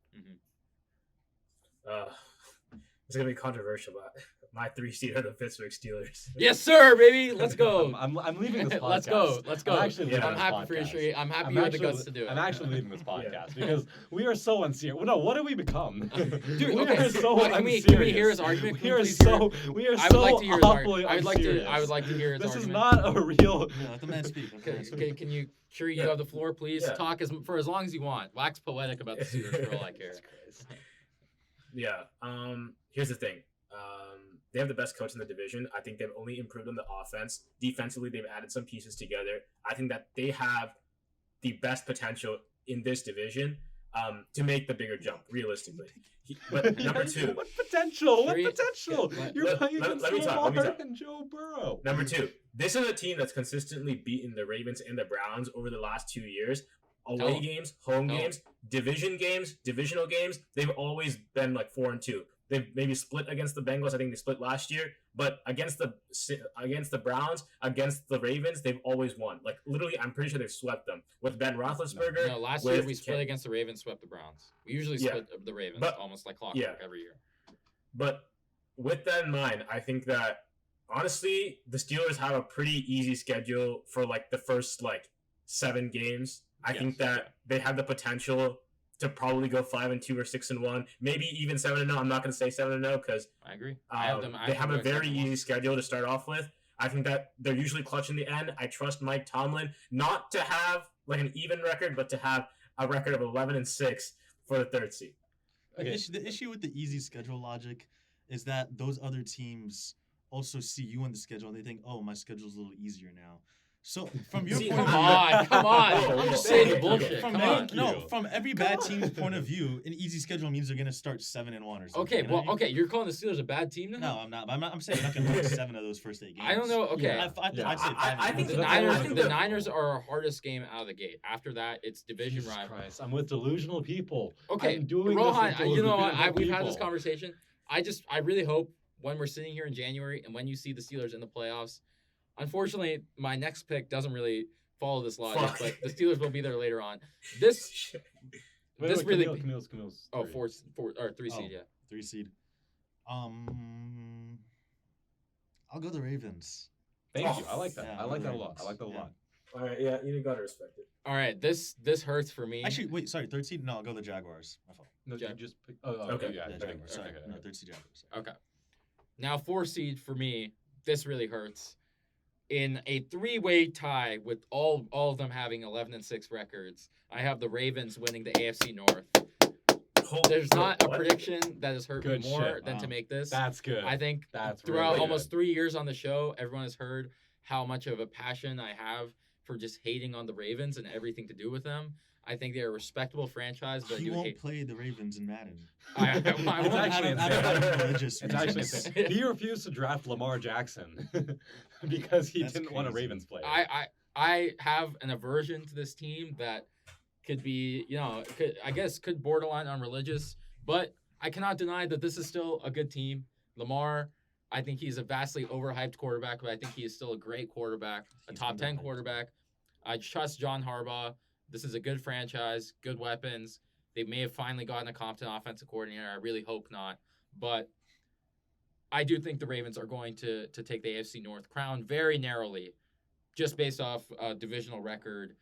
It's going to be controversial, but my 3 seed are the Pittsburgh Steelers. Yes, sir, baby. Let's go. I'm leaving this podcast. Let's go. I'm actually leaving I'm this happy podcast. for you. I'm happy you had the guts to do it. I'm actually leaving this podcast because we are so unserious. Well, no, what have we become? Dude, we okay. are so Can unserious. we hear his argument? We are Please so I would like to hear his awfully argument. I would unserious. like to hear his This argument. is not a real. Yeah, let the man speak. Let the man speak. Can you you have the floor, please? Yeah. Talk for as long as you want. Wax poetic about the Steelers for all I care. Yeah. Here's the thing. They have the best coach in the division. I think they've only improved on the offense. Defensively, they've added some pieces together. I think that they have the best potential in this division to make the bigger jump, realistically. But number 2. What potential? What Three- potential? Yeah, You're playing against let me talk, Lamar and Joe Burrow. Number 2. This is a team that's consistently beaten the Ravens and the Browns over the last 2 years. Away games, home games, divisional games. They've always been like 4-2. They've maybe split against the Bengals. I think they split last year, but against the Browns, against the Ravens, they've always won. Like literally, I'm pretty sure they've swept them with Ben Roethlisberger. No, last year we split against the Ravens, swept the Browns. We usually split the Ravens almost like clockwork every year. But with that in mind, I think that honestly, the Steelers have a pretty easy schedule for like the first 7 games. I think that they have the potential to probably go 5-2 or 6-1, maybe even 7-0. I'm not going to say 7-0 because I agree. They have a very easy schedule to start off with. I think that they're usually clutch in the end. I trust Mike Tomlin not to have like an even record, but to have a record of 11-6 for the 3rd seed. Okay. The issue with the easy schedule logic is that those other teams also see you on the schedule and they think, oh, my schedule's a little easier now. So from your point of view, come on. Whoa, I'm just whoa, saying okay, bullshit. okay. Come on. From every bad team's point of view, an easy schedule means they're gonna start 7-1 or something. Okay, you know what I mean? okay, you're calling the Steelers a bad team now? No, I'm not. I'm saying they're not gonna win 7 of those first 8 games. I don't know. Okay. I'd say I think The the Niners, I think the the- Niners are our hardest game out of the gate. After that, it's division Jesus rival. Christ, I'm with delusional people. Okay, I'm doing Rohan, this with you know what? delusional We've had this people. conversation. I really hope when we're sitting here in January and when you see the Steelers in the playoffs, unfortunately, my next pick doesn't really follow this logic, Fuck. but the Steelers will be there later on. This really Camille's oh 3. 4 or 3 seed, yeah. 3 seed. I'll go the Ravens. Thank you. I like that. Yeah, I like that a Ravens. lot. I like that a Yeah. lot. All right, yeah, you gotta respect it. All right, this hurts for me. Actually, wait, sorry, 3rd seed? No, I'll go the Jaguars. My fault. No, Ja- you just pick. Oh, Okay. yeah. Yeah, okay, Jaguars. Sorry. okay, No, okay. 3rd seed Jaguars. Sorry. Okay. Now 4 seed for me. This really hurts. In a 3-way tie with all of them having 11-6 records, I have the Ravens winning the AFC North. There's not a prediction that has hurt Good me more shit. than Wow. to make this. That's good. I think That's throughout really almost good. 3 years on the show, everyone has heard how much of a passion I have for just hating on the Ravens and everything to do with them. I think they're a respectable franchise, but I He do won't hate. play the Ravens in Madden. I It's won't- actually out of insane. religious It's actually reasons. insane. He refused to draft Lamar Jackson because he That's didn't want a crazy. Ravens player. I have an aversion to this team that could be, could borderline on religious, but I cannot deny that this is still a good team. Lamar, I think he's a vastly overhyped quarterback, but I think he is still a great quarterback, a He's top 10 underhyped. quarterback. I trust John Harbaugh. This is a good franchise, good weapons. They may have finally gotten a competent offensive coordinator. I really hope not. But I do think the Ravens are going to take the AFC North crown very narrowly, just based off divisional record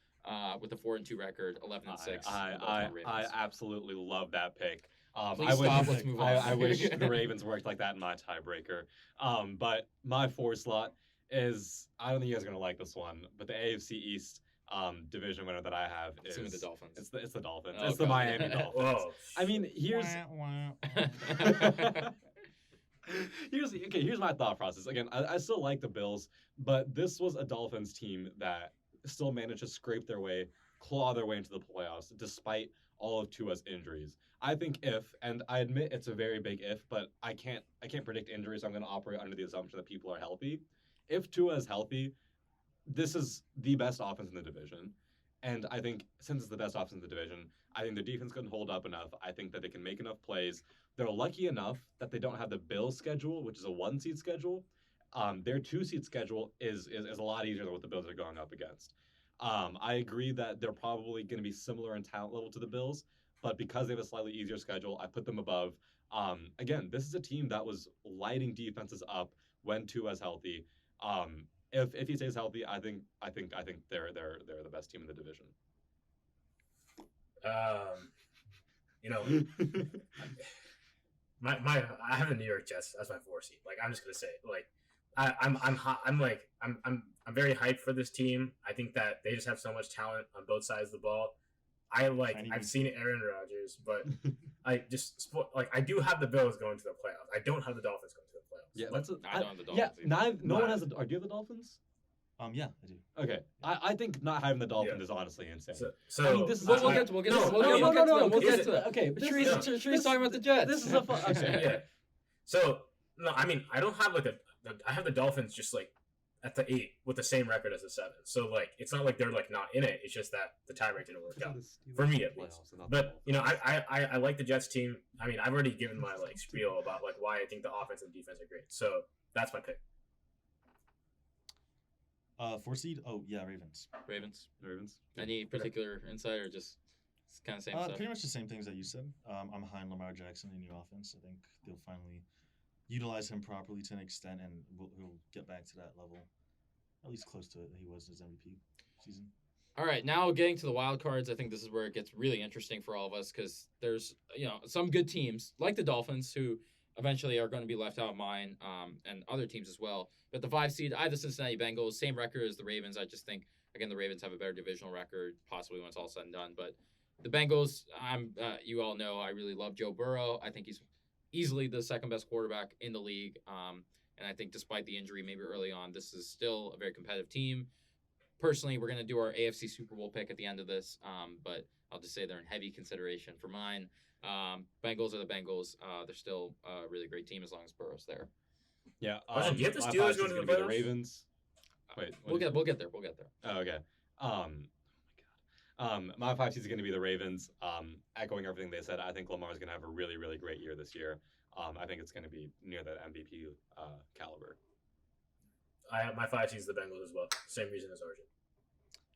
with a 4-2 record, 11-6. I absolutely love that pick. Please stop. Let's move on. I wish the Ravens worked like that in my tiebreaker. But my 4 slot is, I don't think you guys are gonna like this one, but the AFC East division winner that I have is Assuming the Dolphins. It's the Dolphins. Oh, it's the God. Miami Dolphins. Whoa. I mean, here's here's my thought process. Again, I still like the Bills, but this was a Dolphins team that still manage to scrape their way, claw their way into the playoffs, despite all of Tua's injuries. I think and I admit it's a very big if, but I can't predict injuries, so I'm going to operate under the assumption that people are healthy. If Tua is healthy, this is the best offense in the division. And I think since it's the best offense in the division, I think the defense can hold up enough. I think that they can make enough plays. They're lucky enough that they don't have the Bills schedule, which is a 1-seed schedule. Their 2-seed schedule is a lot easier than what the Bills are going up against. I agree that they're probably going to be similar in talent level to the Bills, but because they have a slightly easier schedule, I put them above. Again, this is a team that was lighting defenses up when Tua's healthy. If he stays healthy, I think they're the best team in the division. You know, I have the New York Jets as my 4 seed. Like, I'm just gonna say, like, I'm very hyped for this team. I think that they just have so much talent on both sides of the ball. I've seen Aaron Rodgers, but I do have the Bills going to the playoffs. I don't have the Dolphins going to the playoffs. Yeah, I don't have the Dolphins. Yeah, no one has. Do you have the Dolphins? Yeah, I do. Okay, I think not having the Dolphins is honestly insane. So I mean, this is We'll get to that. Okay, but Shree's talking about the Jets. This is a fun. Okay. Yeah. So no, I mean, I don't have I have the Dolphins just like at the 8 with the same record as the 7. So like it's not like they're like not in it. It's just that the tiebreak didn't work out for me at least. But you know, I like the Jets team. I mean, I've already given my like spiel about like why I think the offense and defense are great. So that's my pick. 4 seed? Oh yeah, Ravens. Ravens. Any particular insight or just it's kind of same stuff? Pretty much the same things that you said. I'm high on Lamar Jackson in new offense. I think they'll finally utilize him properly to an extent, and he'll get back to that level, at least close to it that he was his MVP season. All right, now getting to the wild cards, I think this is where it gets really interesting for all of us because there's some good teams like the Dolphins who eventually are going to be left out of mine, and other teams as well. But the 5 seed, I have the Cincinnati Bengals, same record as the Ravens. I just think again the Ravens have a better divisional record, possibly when it's all said and done. But the Bengals, you all know I really love Joe Burrow. I think he's easily the second best quarterback in the league. And I think despite the injury maybe early on, this is still a very competitive team. Personally, we're going to do our AFC Super Bowl pick at the end of this, but I'll just say they're in heavy consideration for mine. Bengals are the Bengals. They're still a really great team as long as Burrow's there. Yeah. Do you have the Steelers going to the Ravens? Wait. We'll get there. Oh, okay. My 5 seed is going to be the Ravens. Echoing everything they said, I think Lamar is going to have a really, really great year this year. I think it's going to be near the MVP caliber. My 5 seed is the Bengals as well. Same reason as Arjun.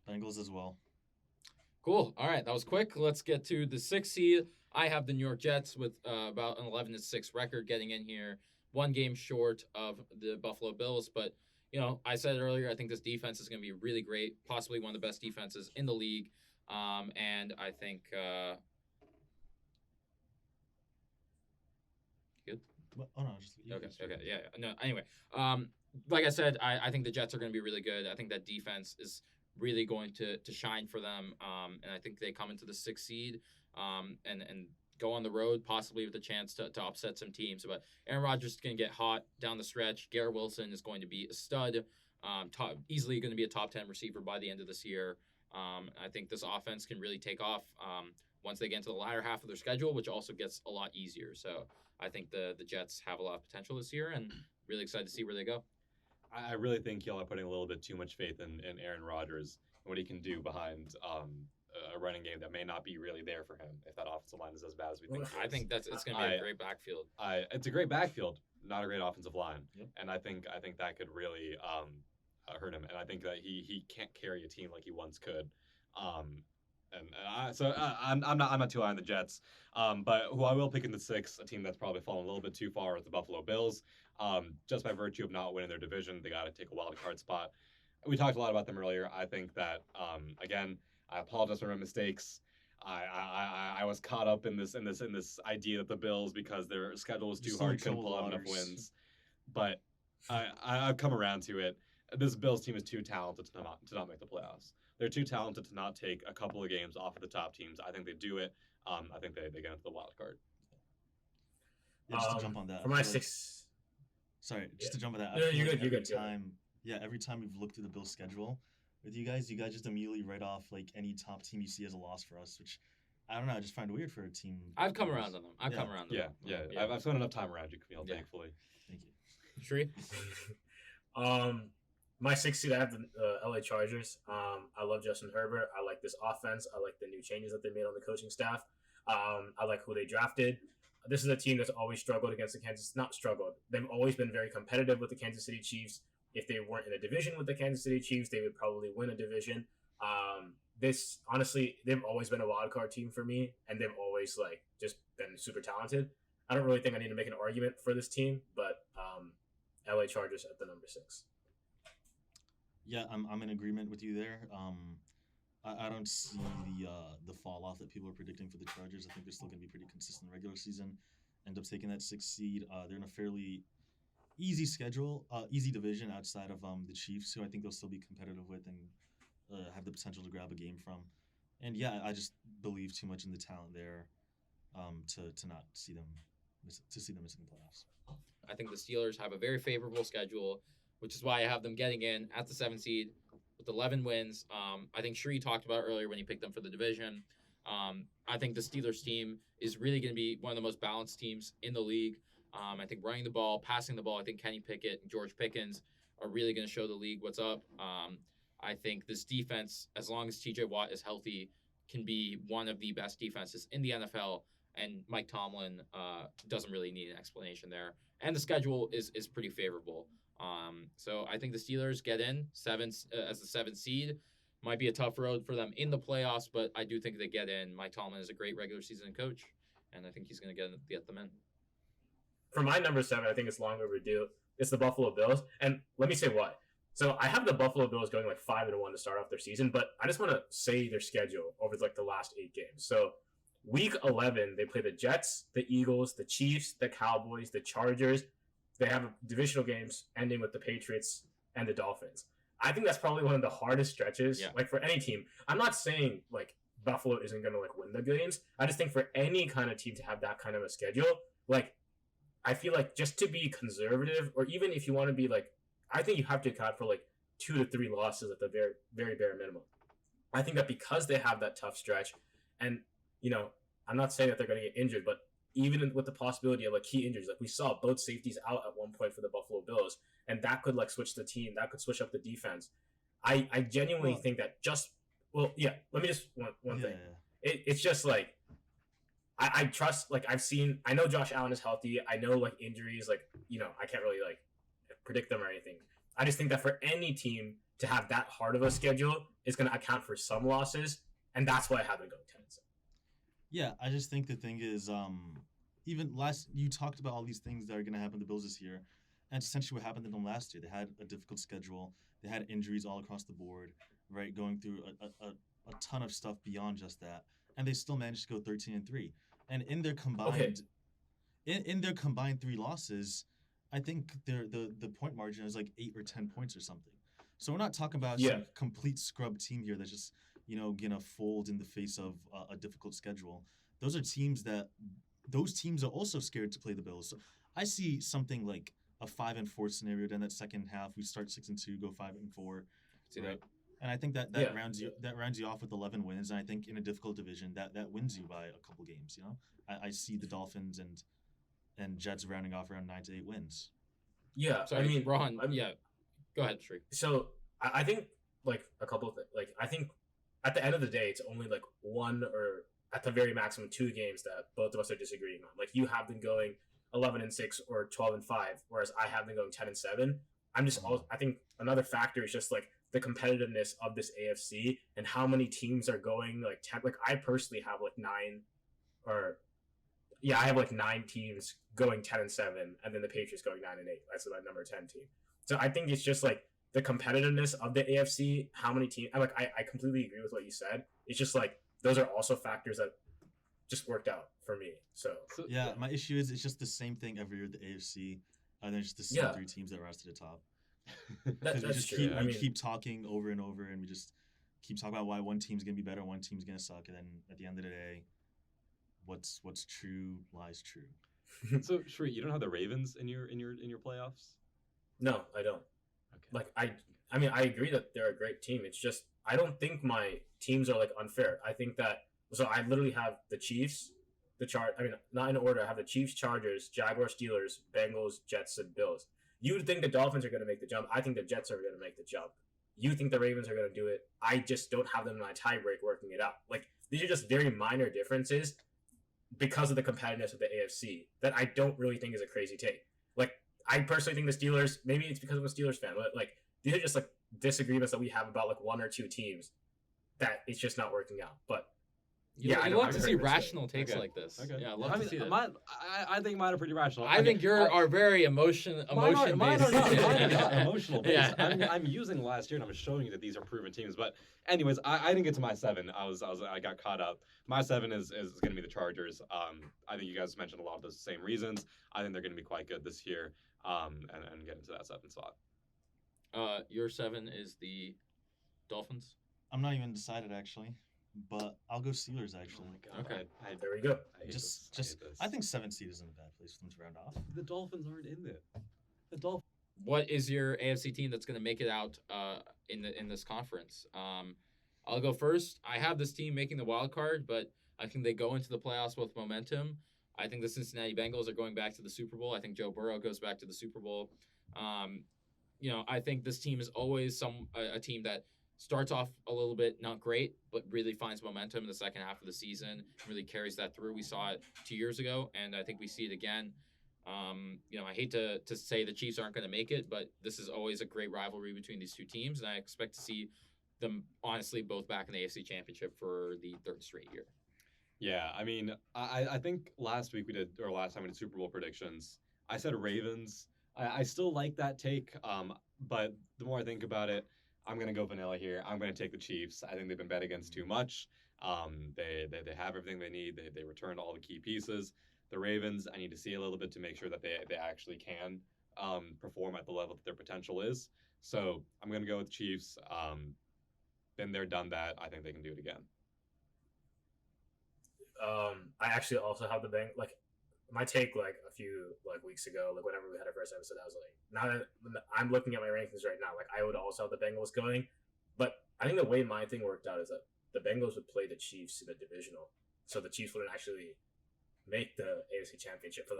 Bengals as well. Cool. All right, that was quick. Let's get to the 6 seed. I have the New York Jets with about an 11-6 record getting in here, 1 game short of the Buffalo Bills. But I said earlier, I think this defense is going to be really great, possibly one of the best defenses in the league. And I think good. Oh no, just okay, yeah. No, anyway, like I said, I think the Jets are going to be really good. I think that defense is really going to shine for them, and I think they come into the 6th seed, and go on the road, possibly with a chance to upset some teams. But Aaron Rodgers is going to get hot down the stretch. Garrett Wilson is going to be a stud, easily going to be a top 10 receiver by the end of this year. I think this offense can really take off once they get into the latter half of their schedule, which also gets a lot easier. So I think the Jets have a lot of potential this year, and really excited to see where they go. I really think y'all are putting a little bit too much faith in Aaron Rodgers and what he can do behind a running game that may not be really there for him if that offensive line is as bad as we think. I think it's going to be a great backfield. It's a great backfield, not a great offensive line, Yep. and I think that could really hurt him. And I think that he can't carry a team like he once could. I'm not too high on the Jets, but who I will pick in the 6, a team that's probably fallen a little bit too far, is the Buffalo Bills. Just by virtue of not winning their division, they got to take a wild card spot. We talked a lot about them earlier. I think that again, I apologize for my mistakes. I was caught up in this idea that the Bills, because their schedule was too hard, couldn't pull out enough wins. But I've come around to it. This Bills team is too talented to not make the playoffs. They're too talented to not take a couple of games off of the top teams. I think they do it. I think they get into the wild card. Yeah, just to jump on that. For my 6. Sorry, just to jump on that. No, you're good. Every time we've looked through the Bills' schedule, with you guys just immediately write off like any top team you see as a loss for us, which I don't know. I just find weird for a team. I've come around on them. I've come around on them. Yeah. I've spent enough time around you, Kamil. Yeah. Thankfully. Thank you. Shree? My 6th seed, I have the LA Chargers. I love Justin Herbert. I like this offense. I like the new changes that they made on the coaching staff. I like who they drafted. This is a team that's always struggled against the Kansas. Not struggled. They've always been very competitive with the Kansas City Chiefs. If they weren't in a division with the Kansas City Chiefs, they would probably win a division. This honestly, they've always been a wild card team for me, and they've always like just been super talented. I don't really think I need to make an argument for this team, but LA Chargers at the number 6. Yeah, I'm in agreement with you there. I don't see the fall off that people are predicting for the Chargers. I think they're still going to be pretty consistent regular season. End up taking that 6th seed. They're in a fairly easy schedule, easy division outside of the Chiefs, who I think they'll still be competitive with and have the potential to grab a game from. And yeah, I just believe too much in the talent there to not see them missing the playoffs. I think the Steelers have a very favorable schedule, which is why I have them getting in at the 7th seed with 11 wins. I think Shree talked about earlier when he picked them for the division. I think the Steelers team is really going to be one of the most balanced teams in the league. I think running the ball, passing the ball, I think Kenny Pickett and George Pickens are really going to show the league what's up. I think this defense, as long as TJ Watt is healthy, can be one of the best defenses in the NFL. And Mike Tomlin doesn't really need an explanation there. And the schedule is pretty favorable. So I think the Steelers get in as the 7th seed. Might be a tough road for them in the playoffs, but I do think they get in. Mike Tomlin is a great regular season coach, and I think he's going to get them in. For my number 7, I think it's long overdue. It's the Buffalo Bills. And let me say why. So I have the Buffalo Bills going like 5-1 to start off their season, but I just want to say their schedule over like the last 8 games. So week 11, they play the Jets, the Eagles, the Chiefs, the Cowboys, the Chargers. They have divisional games ending with the Patriots and the Dolphins. I think that's probably one of the hardest stretches, like for any team. I'm not saying like Buffalo isn't going to like win the games. I just think for any kind of team to have that kind of a schedule, like I feel like just to be conservative, or even if you want to be like, I think you have to account for like 2 to 3 losses at the very, very bare minimum. I think that because they have that tough stretch, and I'm not saying that they're going to get injured, but even with the possibility of like key injuries, like we saw both safeties out at one point for the Buffalo Bills, and that could like switch the team, that could switch up the defense. I genuinely think that let me just one thing. It's just like I trust, like I know Josh Allen is healthy. I know like injuries, like I can't really like predict them or anything. I just think that for any team to have that hard of a schedule is going to account for some losses, and that's why I have them going 10-7. Yeah, I just think the thing is, you talked about all these things that are going to happen to the Bills this year, and essentially what happened to them last year. They had a difficult schedule. They had injuries all across the board, right? Going through a ton of stuff beyond just that, and they still managed to go 13-3. And in their combined, in their combined 3 losses, I think the point margin is like 8 or 10 points or something. So we're not talking about some complete scrub team here that's just gonna fold in the face of a difficult schedule. Those teams are also scared to play the Bills. So I see something like a 5-4 scenario. Then that second half we start 6-2, go 5-4. See right? that? And I think that rounds you off with 11 wins. And I think in a difficult division that wins you by a couple games. I see the Dolphins and Jets rounding off around 9 to 8 wins. Yeah, So I mean, Ron, go ahead, Shree. So I think like a couple of things. Like I think at the end of the day, it's only like 1 or at the very maximum 2 games that both of us are disagreeing on. Like you have them going 11-6 or 12-5, whereas I have them going 10-7. I think another factor is just like the competitiveness of this AFC and how many teams are going like 10. Like I personally have like 9 teams going 10-7, and then the Patriots going 9-8. That's my number 10 team. So I think it's just like the competitiveness of the AFC. How many teams? I completely agree with what you said. It's just like those are also factors that just worked out for me. So my issue is it's just the same thing every year with the AFC. And there's just the same 3 teams that rise to the top. That's true. We keep talking over and over, and we just keep talking about why one team's gonna be better, one team's gonna suck, and then at the end of the day, what's true lies true. So Shree, you don't have the Ravens in your playoffs? No, I don't. Okay. Like I mean, I agree that they're a great team. It's just I don't think my teams are like unfair. I think that I literally have the Chiefs, I mean, not in order. I have the Chiefs, Chargers, Jaguars, Steelers, Bengals, Jets, and Bills. You would think the Dolphins are going to make the jump. I think the Jets are going to make the jump. You think the Ravens are going to do it. I just don't have them in my tiebreak working it out. Like, these are just very minor differences because of the competitiveness of the AFC that I don't really think is a crazy take. Like, I personally think the Steelers, maybe it's because I'm a Steelers fan, but like, these are just like disagreements that we have about like one or two teams that it's just not working out. But I love to see rational takes like this. Okay. Yeah, I love to see that. I think mine are pretty rational. I think are very emotion based. Mine are not emotional based. Yeah. I'm using last year and I'm showing you that these are proven teams. But anyways, I didn't get to my 7. I got caught up. My 7 is going to be the Chargers. I think you guys mentioned a lot of those same reasons. I think they're going to be quite good this year. And get into that 7th spot. Your 7 is the Dolphins. I'm not even decided actually. But I'll go Steelers actually. Oh my God. Okay. There we go. I think 7th seed isn't a bad place for them to round off. The Dolphins aren't in it. The Dolphins. What is your AFC team that's going to make it out in this conference? I'll go first. I have this team making the wild card, but I think they go into the playoffs with momentum. I think the Cincinnati Bengals are going back to the Super Bowl. I think Joe Burrow goes back to the Super Bowl. I think this team is always a team that starts off a little bit not great, but really finds momentum in the second half of the season, really carries that through. We saw it 2 years ago, and I think we see it again. I hate to say the Chiefs aren't going to make it, but this is always a great rivalry between these two teams, and I expect to see them, honestly, both back in the AFC Championship for the 3rd straight year. Yeah, I mean, I think last time we did Super Bowl predictions, I said Ravens. I still like that take, but the more I think about it, I'm going to go vanilla here. I'm going to take the Chiefs. I think they've been bet against too much. They have everything they need. They returned all the key pieces. The Ravens, I need to see a little bit to make sure that they actually can perform at the level that their potential is. So I'm going to go with Chiefs. Been there, done that. I think they can do it again. I actually also have the my take a few weeks ago, whenever we had our first episode, I was like, now that I'm looking at my rankings right now, I would also have the Bengals going, but I think the way my thing worked out is that the Bengals would play the Chiefs in the divisional, so the Chiefs wouldn't actually make the AFC Championship for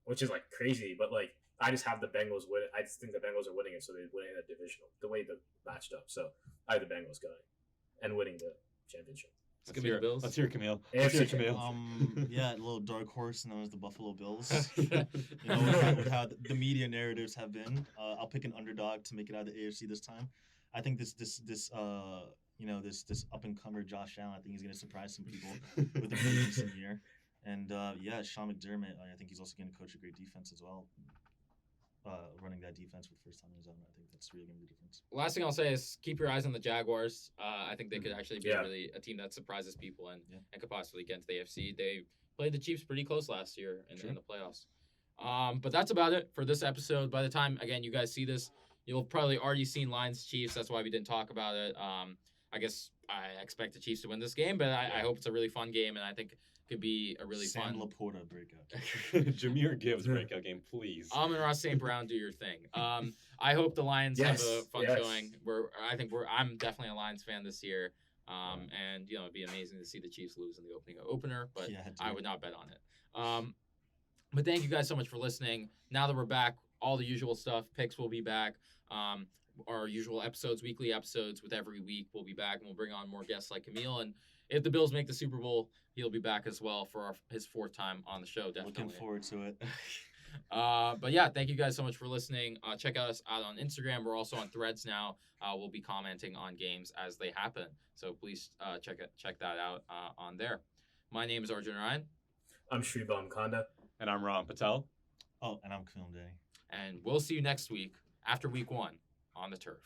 which is crazy, but I just have the Bengals win. I just think the Bengals are winning it, so they win in the divisional the way they matched up. So I have the Bengals going and winning the championship. It's gonna be the Bills. Let's hear Kamil. Yeah, a little dark horse known as the Buffalo Bills. With how the media narratives have been, I'll pick an underdog to make it out of the AFC this time. I think this up and comer Josh Allen, I think he's gonna surprise some people with a pretty decent year. And Sean McDermott, I think he's also gonna coach a great defense as well. Running that defense for the first time in his own, I think that's really going to be the difference. Last thing I'll say is keep your eyes on the Jaguars. I think they could actually be a team that surprises people and could possibly get into the AFC. They played the Chiefs pretty close last year in the playoffs. But that's about it for this episode. By the time, again, you guys see this, you'll probably already seen Lions Chiefs. That's why we didn't talk about it. I guess I expect the Chiefs to win this game, but I hope it's a really fun game, and I think could be a really Sam fun Laporta breakout. Jameer Gibbs breakout game, please. Amon-Ra St. Brown, do your thing. I hope the Lions have a fun showing. I'm definitely a Lions fan this year. And it'd be amazing to see the Chiefs lose in the opener, but I would not bet on it. But thank you guys so much for listening. Now that we're back, all the usual stuff, picks will be back. Our usual episodes, weekly episodes with every week, we'll be back, and we'll bring on more guests like Kamil. And if the Bills make the Super Bowl, he'll be back as well for his 4th time on the show. Definitely. Looking forward to it. But yeah, thank you guys so much for listening. Check us out on Instagram. We're also on Threads now. We'll be commenting on games as they happen. So please check that out on there. My name is Arjun Ryan. I'm Shribam Kanda. And I'm Ram Patel. Oh, and I'm Kamil Lemdani. And we'll see you next week after week 1 on the turf.